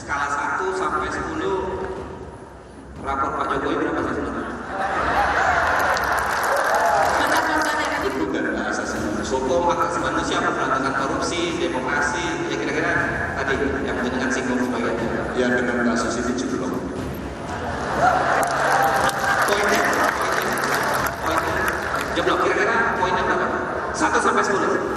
skala 1 sampai 10, rapor Pak Jokowi berapa sih sebenarnya? Itu kan asasi hukum, hak asasi manusia, pemberantasan korupsi, demokrasi, ya kira-kira tadi yang dengan singgung sebagainya. Ya dengan kasus ini jeblok. Poinnya, jeblok kira-kira poinnya berapa? 1 sampai 10. 5.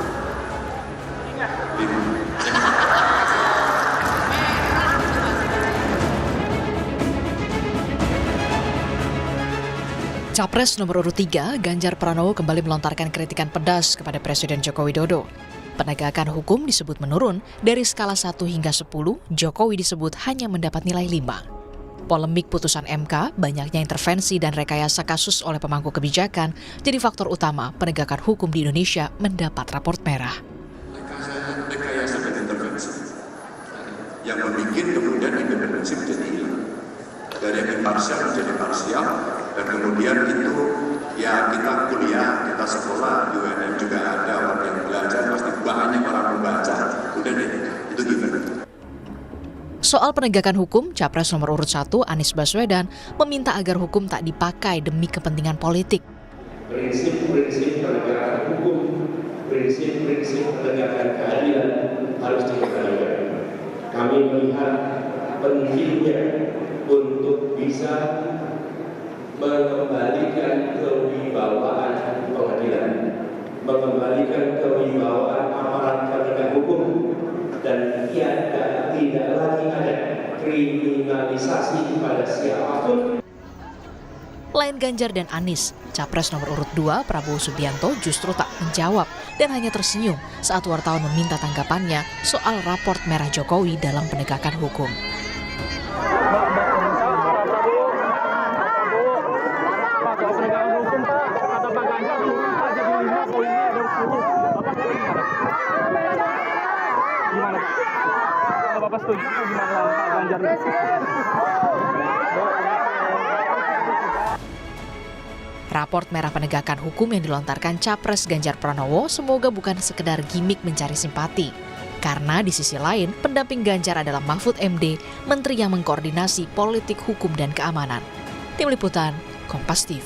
Capres nomor urut 3, Ganjar Pranowo kembali melontarkan kritikan pedas kepada Presiden Joko Widodo. Penegakan hukum disebut menurun, dari skala 1 hingga 10, Jokowi disebut hanya mendapat nilai 5. Polemik putusan MK, banyaknya intervensi dan rekayasa kasus oleh pemangku kebijakan, jadi faktor utama penegakan hukum di Indonesia mendapat raport merah. Rekayasa dan intervensi yang membuat kemudian independensi menjadi hilang. Dari yang imparsial menjadi parsial, dan kemudian itu ya kita kuliah, kita sekolah, di UNM juga ada orang yang belajar, pasti banyak orang membaca, udah deh, itu gimana? Soal penegakan hukum, Capres nomor urut 1, Anies Baswedan, meminta agar hukum tak dipakai demi kepentingan politik. Prinsip-prinsip penegakan hukum, prinsip-prinsip penegakan keadilan harus ditegakkan. Kami melihat pentingnya untuk bisa mengembalikan kewibawaan pengadilan, mengembalikan kewibawaan aparat penegak hukum, dan tidak lagi ada kriminalisasi pada siapapun. Lain Ganjar dan Anies, Capres nomor urut 2, Prabowo Subianto justru tak menjawab dan hanya tersenyum saat wartawan meminta tanggapannya soal raport merah Jokowi dalam penegakan hukum. Gimana Pak? Kalau Bapak setuju gimana Pak Ganjar? Raport merah penegakan hukum yang dilontarkan Capres Ganjar Pranowo semoga bukan sekedar gimik mencari simpati. Karena di sisi lain, pendamping Ganjar adalah Mahfud MD, menteri yang mengkoordinasi politik hukum dan keamanan. Tim Liputan, Kompas TV.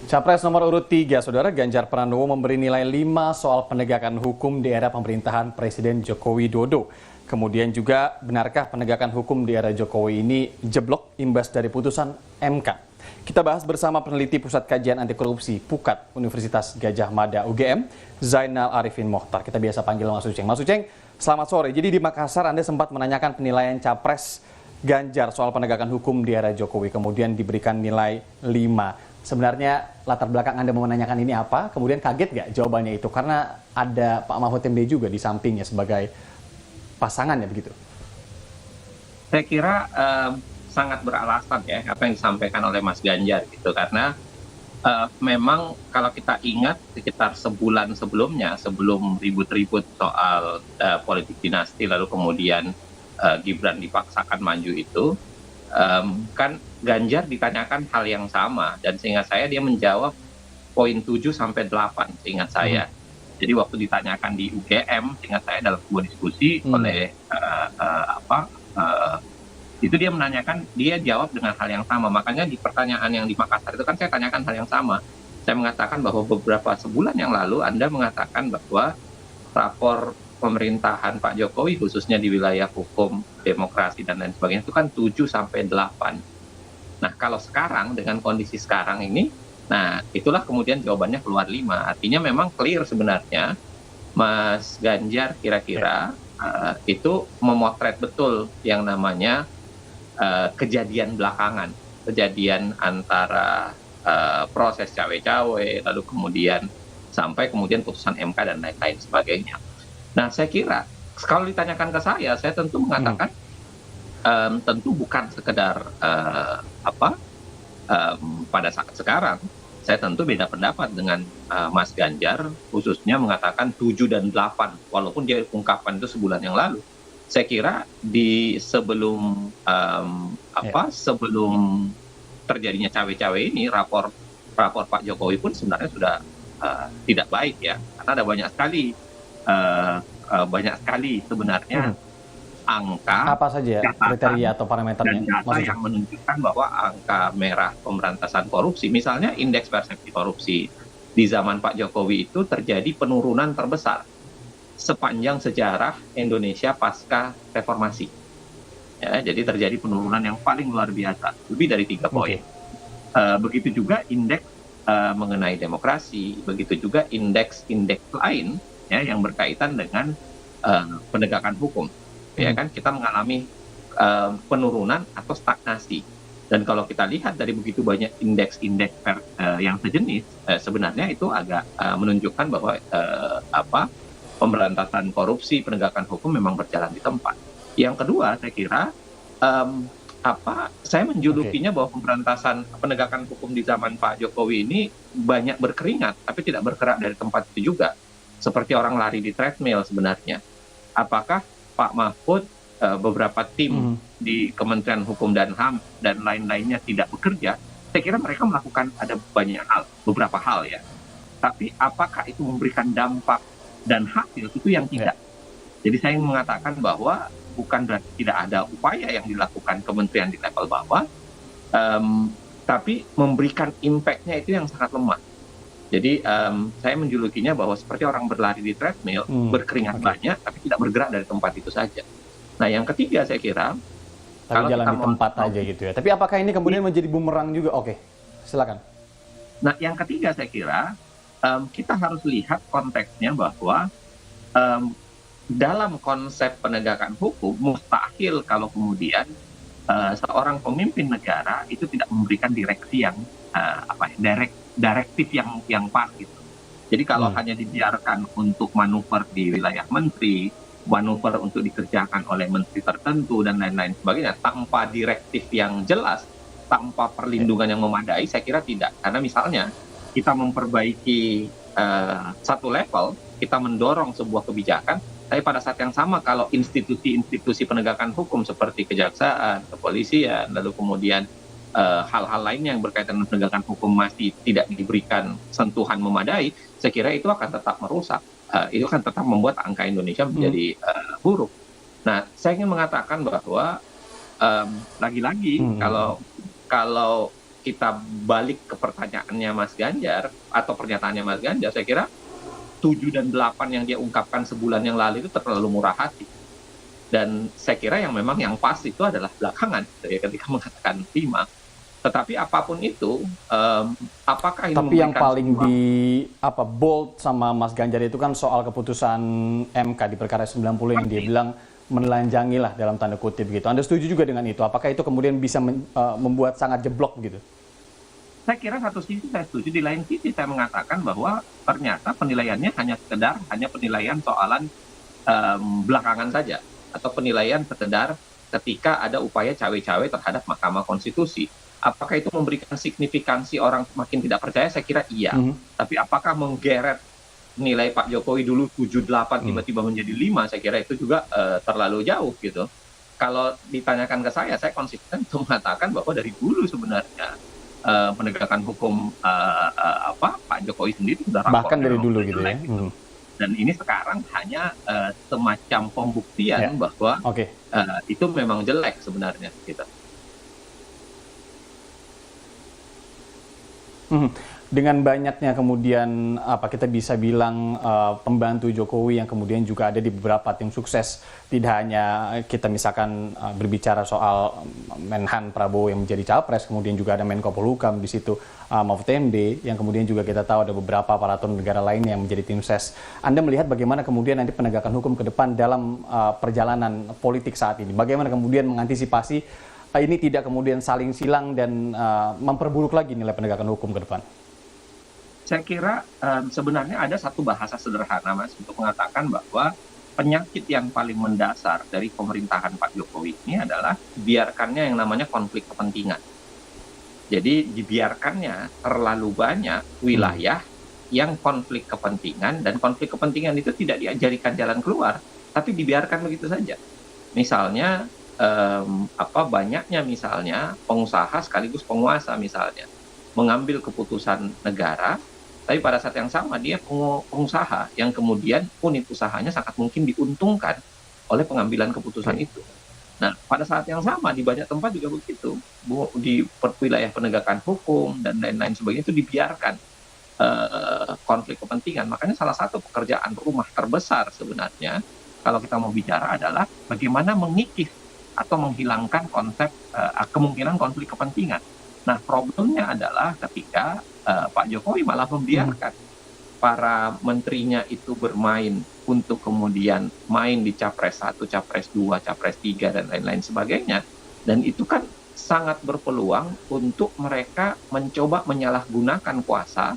Capres nomor urut 3, Saudara Ganjar Pranowo memberi nilai 5 soal penegakan hukum di era pemerintahan Presiden Joko Widodo. Kemudian juga, benarkah penegakan hukum di era Jokowi ini jeblok imbas dari putusan MK? Kita bahas bersama peneliti Pusat Kajian Anti Korupsi PUKAT Universitas Gadjah Mada UGM, Zainal Arifin Mohtar. Kita biasa panggil Mas Uceng. Mas Uceng, selamat sore. Jadi di Makassar Anda sempat menanyakan penilaian Capres Ganjar soal penegakan hukum di era Jokowi, kemudian diberikan nilai 5. Sebenarnya latar belakang Anda mau menanyakan ini apa? Kemudian kaget nggak jawabannya itu? Karena ada Pak Mahfud MD juga di sampingnya sebagai pasangan ya begitu? Saya kira sangat beralasan ya apa yang disampaikan oleh Mas Ganjar gitu, karena memang kalau kita ingat sekitar sebulan sebelumnya, sebelum ribut-ribut soal politik dinasti lalu kemudian Gibran dipaksakan maju itu, kan Ganjar ditanyakan hal yang sama, dan seingat saya dia menjawab poin 7 sampai 8 seingat saya. Jadi waktu ditanyakan di UGM, seingat saya dalam sebuah diskusi oleh itu dia menanyakan, dia jawab dengan hal yang sama. Makanya di pertanyaan yang di Makassar itu kan saya tanyakan hal yang sama. Saya mengatakan bahwa beberapa sebulan yang lalu Anda mengatakan bahwa rapor pemerintahan Pak Jokowi khususnya di wilayah hukum, demokrasi dan lain sebagainya itu kan 7 sampai 8. Nah, kalau sekarang dengan kondisi sekarang ini, nah itulah kemudian jawabannya keluar 5. Artinya memang clear sebenarnya Mas Ganjar kira-kira itu memotret betul yang namanya kejadian belakangan, kejadian antara proses cawe-cawe lalu kemudian sampai kemudian putusan MK dan lain-lain sebagainya. Nah, saya kira kalau ditanyakan ke saya tentu mengatakan tentu bukan sekedar pada saat sekarang. Saya tentu beda pendapat dengan Mas Ganjar, khususnya mengatakan 7 dan 8, walaupun dia ungkapkan itu sebulan yang lalu. Saya kira sebelum sebelum terjadinya cawe-cawe ini, rapor Pak Jokowi pun sebenarnya sudah tidak baik ya, karena ada banyak sekali banyak sekali sebenarnya angka Apa saja kriteria atau dan parameternya? data Maksudnya? yang menunjukkan bahwa angka merah pemberantasan korupsi, misalnya indeks persepsi korupsi di zaman Pak Jokowi itu terjadi penurunan terbesar sepanjang sejarah Indonesia pasca reformasi. Ya, jadi terjadi penurunan yang paling luar biasa, lebih dari 3 poin. Begitu juga indeks mengenai demokrasi, begitu juga indeks-indeks lain ya yang berkaitan dengan penegakan hukum. Ya kan kita mengalami penurunan atau stagnasi. Dan kalau kita lihat dari begitu banyak indeks-indeks yang sejenis, sebenarnya itu agak menunjukkan bahwa pemberantasan korupsi, penegakan hukum memang berjalan di tempat. Yang kedua, saya kira saya menjulukinya bahwa pemberantasan penegakan hukum di zaman Pak Jokowi ini banyak berkeringat, tapi tidak bergerak dari tempat itu juga. Seperti orang lari di treadmill sebenarnya. Apakah Pak Mahfud, beberapa tim di Kementerian Hukum dan HAM dan lain-lainnya tidak bekerja? Saya kira mereka melakukan ada banyak hal, beberapa hal ya. Tapi apakah itu memberikan dampak dan hasil, itu yang tidak. Jadi saya mengatakan bahwa bukan berarti tidak ada upaya yang dilakukan kementerian di level bawah, tapi memberikan impact-nya itu yang sangat lemah. Jadi saya menjulukinya bahwa seperti orang berlari di treadmill, berkeringat banyak, tapi tidak bergerak dari tempat itu saja. Nah yang ketiga saya kira, Tapi kalau jalan kita di tempat aja gitu ya. Tapi apakah ini kemudian menjadi bumerang juga? Oke, silakan. Nah yang ketiga saya kira, kita harus lihat konteksnya bahwa dalam konsep penegakan hukum, mustahil kalau kemudian seorang pemimpin negara itu tidak memberikan direksi yang direktif yang pas gitu. Jadi kalau hanya dibiarkan untuk manuver di wilayah menteri, manuver untuk dikerjakan oleh menteri tertentu dan lain-lain sebagainya, tanpa direktif yang jelas, tanpa perlindungan yang memadai, saya kira tidak. Karena misalnya kita memperbaiki satu level, kita mendorong sebuah kebijakan, tapi pada saat yang sama kalau institusi-institusi penegakan hukum seperti kejaksaan, kepolisian, lalu kemudian hal-hal lainnya yang berkaitan dengan penegakan hukum masih tidak diberikan sentuhan memadai, saya kira itu akan tetap merusak. Itu akan tetap membuat angka Indonesia menjadi buruk. Nah, saya ingin mengatakan bahwa lagi-lagi kalau kita balik ke pertanyaannya Mas Ganjar atau pernyataannya Mas Ganjar, saya kira 7 dan 8 yang dia ungkapkan sebulan yang lalu itu terlalu murah hati. Dan saya kira yang memang yang pas itu adalah belakangan ketika mengatakan 5. Tetapi apapun itu, apakah ini Tapi yang paling sebuah... bold sama Mas Ganjar itu kan soal keputusan MK di perkara 90 yang dia bilang menelanjangi lah dalam tanda kutip gitu. Anda setuju juga dengan itu? Apakah itu kemudian bisa membuat sangat jeblok gitu? Saya kira satu sisi saya setuju, di lain sisi saya mengatakan bahwa ternyata penilaiannya hanya penilaian soalan belakangan saja, atau penilaian sekedar ketika ada upaya cawe-cawe terhadap Mahkamah Konstitusi. Apakah itu memberikan signifikansi orang makin tidak percaya? Saya kira iya. Tapi apakah menggeret nilai Pak Jokowi dulu 7-8 tiba-tiba menjadi 5? Saya kira itu juga terlalu jauh gitu. Kalau ditanyakan ke saya konsisten untuk mengatakan bahwa dari dulu sebenarnya penegakan hukum Pak Jokowi sendiri sudah bahkan dari dulu gitu ya. Dan ini sekarang hanya semacam pembuktian bahwa itu memang jelek sebenarnya gitu. Dengan banyaknya kemudian kita bisa bilang pembantu Jokowi yang kemudian juga ada di beberapa tim sukses, tidak hanya kita misalkan berbicara soal Menhan Prabowo yang menjadi capres, kemudian juga ada Menko Polhukam di situ, Mahfud MD, yang kemudian juga kita tahu ada beberapa aparatur negara lainnya yang menjadi tim ses. Anda melihat bagaimana kemudian nanti penegakan hukum ke depan dalam perjalanan politik saat ini? Bagaimana kemudian mengantisipasi ini tidak kemudian saling silang dan memperburuk lagi nilai penegakan hukum ke depan? Saya kira sebenarnya ada satu bahasa sederhana, Mas, untuk mengatakan bahwa penyakit yang paling mendasar dari pemerintahan Pak Jokowi ini adalah biarkannya yang namanya konflik kepentingan. Jadi dibiarkannya terlalu banyak wilayah yang konflik kepentingan, dan konflik kepentingan itu tidak diajarikan jalan keluar, tapi dibiarkan begitu saja. Misalnya banyaknya misalnya pengusaha sekaligus penguasa misalnya mengambil keputusan negara Tapi pada saat yang sama dia pengusaha yang kemudian unit usahanya sangat mungkin diuntungkan oleh pengambilan keputusan itu. Nah, pada saat yang sama di banyak tempat juga begitu, di wilayah penegakan hukum dan lain-lain sebagainya itu dibiarkan konflik kepentingan. Makanya salah satu pekerjaan rumah terbesar sebenarnya kalau kita mau bicara adalah bagaimana mengikis atau menghilangkan konsep kemungkinan konflik kepentingan. Nah, problemnya adalah ketika Pak Jokowi malah membiarkan para menterinya itu bermain untuk kemudian main di Capres 1, Capres 2, Capres 3, dan lain-lain sebagainya. Dan itu kan sangat berpeluang untuk mereka mencoba menyalahgunakan kuasa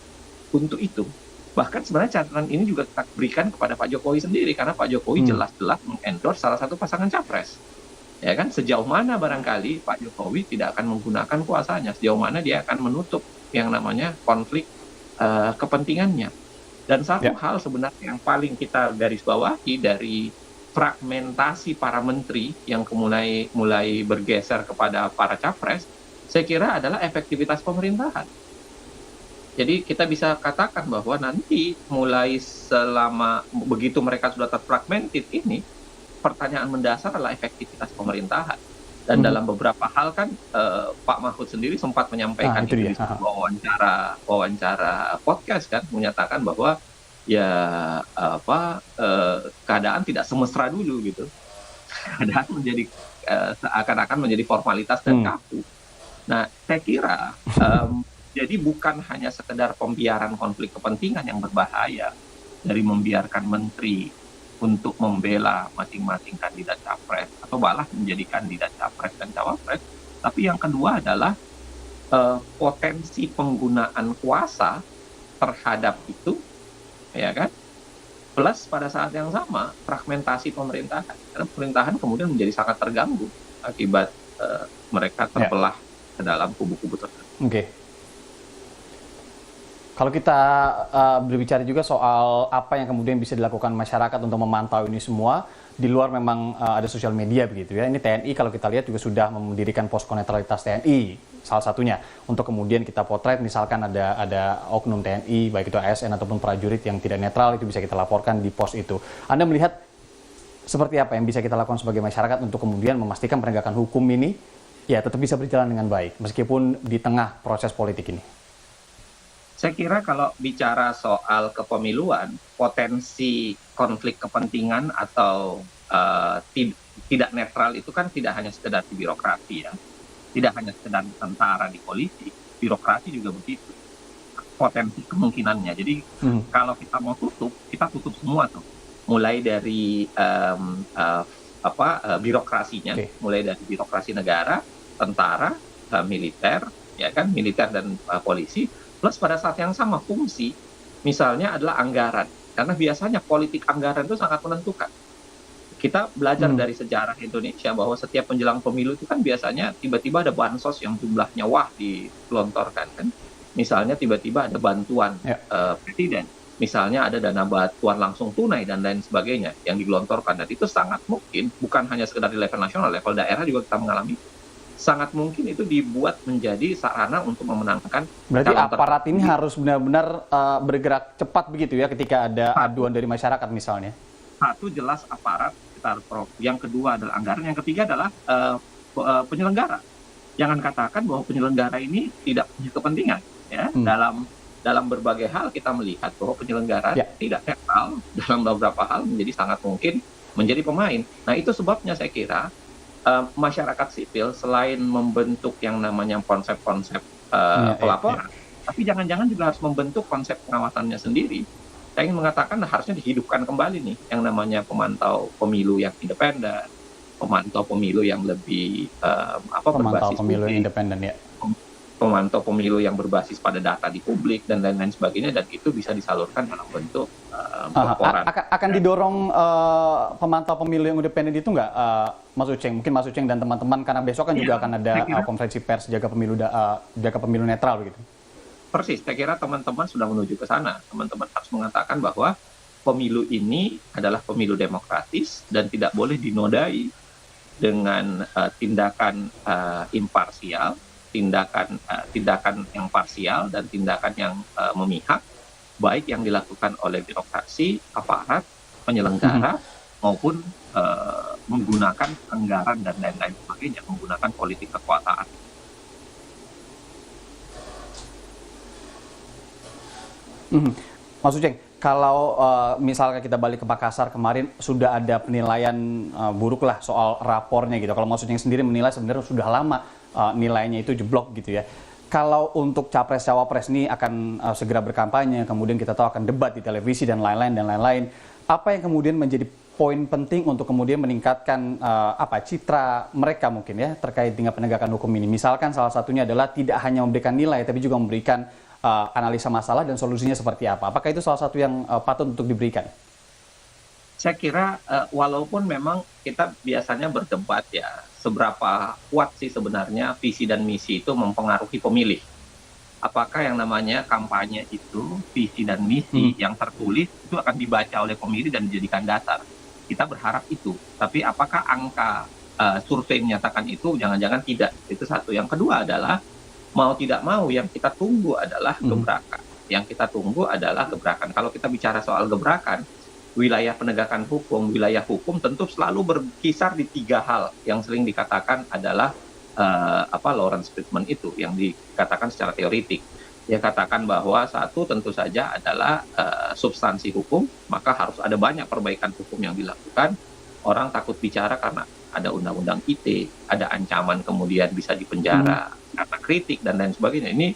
untuk itu. Bahkan sebenarnya catatan ini juga kita berikan kepada Pak Jokowi sendiri, karena Pak Jokowi jelas-jelas mengendorse salah satu pasangan Capres. Ya kan, sejauh mana barangkali Pak Jokowi tidak akan menggunakan kuasanya, sejauh mana dia akan menutup yang namanya konflik kepentingannya. Dan satu hal sebenarnya yang paling kita garis bawahi dari fragmentasi para menteri yang mulai bergeser kepada para capres, saya kira adalah efektivitas pemerintahan. Jadi kita bisa katakan bahwa nanti mulai selama begitu mereka sudah terfragmented ini, pertanyaan mendasar adalah efektivitas pemerintahan. Dan dalam beberapa hal kan Pak Mahfud sendiri sempat menyampaikan itu di wawancara podcast kan, menyatakan bahwa keadaan tidak semesra dulu gitu. Keadaan menjadi seakan-akan menjadi formalitas dan kaku. Nah, saya kira jadi bukan hanya sekedar pembiaran konflik kepentingan yang berbahaya dari membiarkan menteri untuk membela masing-masing kandidat capres atau malah menjadi kandidat capres dan cawapres, tapi yang kedua adalah potensi penggunaan kuasa terhadap itu, ya kan? Plus pada saat yang sama fragmentasi pemerintahan, karena pemerintahan kemudian menjadi sangat terganggu akibat mereka terbelah ke dalam kubu-kubu tertentu. Oke. Kalau kita berbicara juga soal apa yang kemudian bisa dilakukan masyarakat untuk memantau ini semua, di luar memang ada sosial media begitu ya. Ini TNI kalau kita lihat juga sudah mendirikan posko netralitas TNI, salah satunya. Untuk kemudian kita potret, misalkan ada oknum TNI, baik itu ASN ataupun prajurit yang tidak netral, itu bisa kita laporkan di pos itu. Anda melihat seperti apa yang bisa kita lakukan sebagai masyarakat untuk kemudian memastikan penegakan hukum ini ya tetap bisa berjalan dengan baik, meskipun di tengah proses politik ini? Saya kira kalau bicara soal kepemiluan, potensi konflik kepentingan atau tidak netral itu kan tidak hanya sekedar di birokrasi ya, tidak hanya sekedar tentara di polisi, birokrasi juga begitu. Potensi kemungkinannya. Jadi kalau kita mau tutup, kita tutup semua tuh, mulai dari birokrasinya, mulai dari birokrasi negara, tentara, militer, ya kan, militer dan polisi. Plus pada saat yang sama fungsi, misalnya adalah anggaran. Karena biasanya politik anggaran itu sangat menentukan. Kita belajar dari sejarah Indonesia bahwa setiap menjelang pemilu itu kan biasanya tiba-tiba ada bansos yang jumlahnya digelontorkan kan. Misalnya tiba-tiba ada bantuan presiden. Misalnya ada dana bantuan langsung tunai dan lain sebagainya yang digelontorkan. Dan itu sangat mungkin, bukan hanya sekedar di level nasional, level daerah juga kita mengalami. Sangat mungkin itu dibuat menjadi sarana untuk memenangkan. Berarti aparat ini harus benar-benar bergerak cepat begitu ya ketika ada aduan dari masyarakat misalnya? Satu, jelas aparat, yang kedua adalah anggaran, yang ketiga adalah penyelenggara. Jangan katakan bahwa penyelenggara ini tidak punya kepentingan. Ya. Dalam berbagai hal kita melihat bahwa penyelenggara tidak netral, dalam beberapa hal menjadi sangat mungkin menjadi pemain. Nah, itu sebabnya saya kira masyarakat sipil selain membentuk yang namanya konsep-konsep pelaporan, tapi jangan-jangan juga harus membentuk konsep pengawasannya sendiri. Saya ingin mengatakan harusnya dihidupkan kembali nih yang namanya pemantau pemilu yang independen, pemantau pemilu yang lebih berbasis pemilu publik, independen ya. Pemantau pemilu yang berbasis pada data di publik dan lain-lain sebagainya, dan itu bisa disalurkan dalam bentuk laporan. Akan didorong pemantau pemilu yang independen itu nggak, Mas Uceng? Mungkin Mas Uceng dan teman-teman, karena besok kan juga akan ada konferensi pers jaga pemilu netral begitu. Persis, saya kira teman-teman sudah menuju ke sana. Teman-teman harus mengatakan bahwa pemilu ini adalah pemilu demokratis dan tidak boleh dinodai dengan tindakan imparsial, tindakan yang parsial dan tindakan yang memihak, baik yang dilakukan oleh birokrasi, aparat, penyelenggara, maupun menggunakan anggaran dan lain-lain sebagainya, menggunakan politik kekuasaan. Mas Uceng, kalau misalnya kita balik ke Makassar kemarin sudah ada penilaian buruk lah soal rapornya gitu. Kalau Mas Uceng sendiri menilai sebenarnya sudah lama nilainya itu jeblok gitu ya. Kalau untuk capres-cawapres ini akan segera berkampanye, kemudian kita tahu akan debat di televisi dan lain-lain. Apa yang kemudian menjadi poin penting untuk kemudian meningkatkan citra mereka mungkin ya terkait dengan penegakan hukum ini? Misalkan salah satunya adalah tidak hanya memberikan nilai, tapi juga memberikan analisa masalah dan solusinya seperti apa. Apakah itu salah satu yang patut untuk diberikan? Saya kira walaupun memang kita biasanya berdebat ya, seberapa kuat sih sebenarnya visi dan misi itu mempengaruhi pemilih. Apakah yang namanya kampanye itu, visi dan misi yang tertulis itu akan dibaca oleh pemilih dan dijadikan dasar. Kita berharap itu. Tapi apakah angka survei menyatakan itu? Jangan-jangan tidak. Itu satu. Yang kedua adalah mau tidak mau yang kita tunggu adalah gebrakan. Yang kita tunggu adalah gebrakan. Kalau kita bicara soal gebrakan, wilayah penegakan hukum, wilayah hukum tentu selalu berkisar di 3 hal yang sering dikatakan adalah Lawrence Friedman itu yang dikatakan secara teoritik. Dia katakan bahwa satu tentu saja adalah substansi hukum, maka harus ada banyak perbaikan hukum yang dilakukan. Orang takut bicara karena ada undang-undang ITE, ada ancaman kemudian bisa dipenjara karena kritik dan lain sebagainya. Ini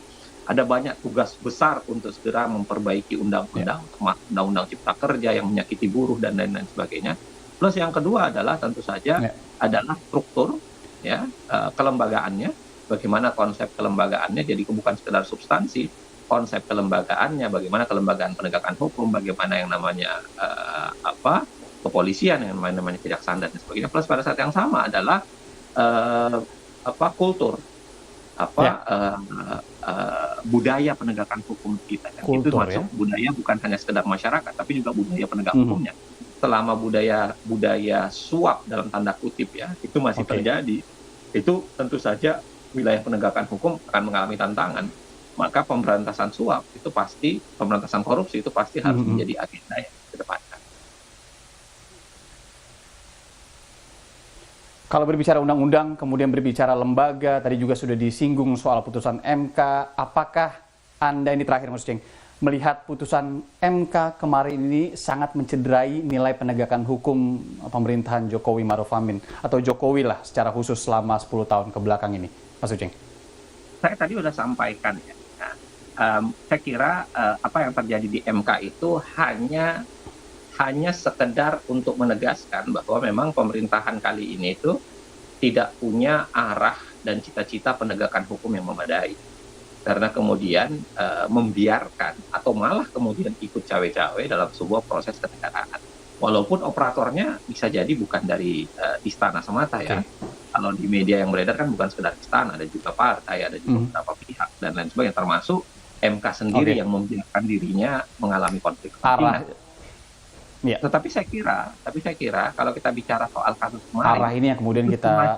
ada banyak tugas besar untuk segera memperbaiki undang-undang, undang-undang cipta kerja yang menyakiti buruh dan lain-lain sebagainya. Plus yang kedua adalah tentu saja adalah struktur, ya, kelembagaannya, bagaimana konsep kelembagaannya, jadi bukan sekedar substansi, konsep kelembagaannya, bagaimana kelembagaan penegakan hukum, bagaimana yang namanya kepolisian, yang namanya kejaksaan dan sebagainya. Plus pada saat yang sama adalah kultur, budaya penegakan hukum kita. Itu masuk budaya bukan hanya sekedar masyarakat, tapi juga budaya penegak hukumnya. Selama budaya suap dalam tanda kutip ya, itu masih terjadi. Itu tentu saja wilayah penegakan hukum akan mengalami tantangan. Maka pemberantasan suap itu pasti, pemberantasan korupsi itu pasti harus menjadi agenda yang kedepankan. Kalau berbicara undang-undang, kemudian berbicara lembaga, tadi juga sudah disinggung soal putusan MK. Apakah Anda, ini terakhir Mas Uceng, melihat putusan MK kemarin ini sangat mencederai nilai penegakan hukum pemerintahan Jokowi Ma'ruf Amin, atau Jokowi lah secara khusus selama 10 tahun ke belakang ini, Mas Uceng? Saya tadi sudah sampaikan ya. Saya kira apa yang terjadi di MK itu hanya sekedar untuk menegaskan bahwa memang pemerintahan kali ini itu tidak punya arah dan cita-cita penegakan hukum yang memadai. Karena kemudian membiarkan atau malah kemudian ikut cawe-cawe dalam sebuah proses kenegaraan. Walaupun operatornya bisa jadi bukan dari istana semata ya. Kalau di media yang beredar kan bukan sekedar istana, ada juga partai, ada juga beberapa pihak dan lain sebagainya, termasuk MK sendiri yang membiarkan dirinya mengalami konflik kepentingan. Tetapi saya kira kalau kita bicara soal kasus kemarin, arah ini yang kemudian kita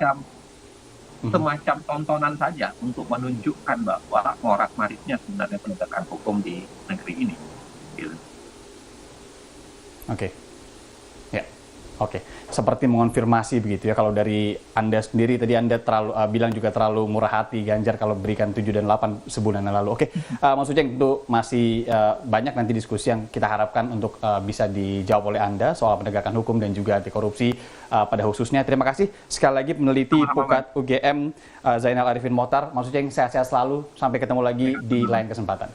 semacam tontonan saja untuk menunjukkan bahwa morat maritnya sebenarnya penegakan hukum di negeri ini. Oke. Seperti mengonfirmasi begitu ya, kalau dari Anda sendiri tadi Anda bilang juga terlalu murah hati Ganjar kalau berikan 7 dan 8 sebulan yang lalu. Mas Uceng, tentu masih banyak nanti diskusi yang kita harapkan untuk bisa dijawab oleh Anda soal penegakan hukum dan juga anti korupsi pada khususnya. Terima kasih sekali lagi peneliti Pukat UGM Zainal Arifin Mohtar. Mas Uceng, sehat-sehat selalu. Sampai ketemu lagi di lain kesempatan.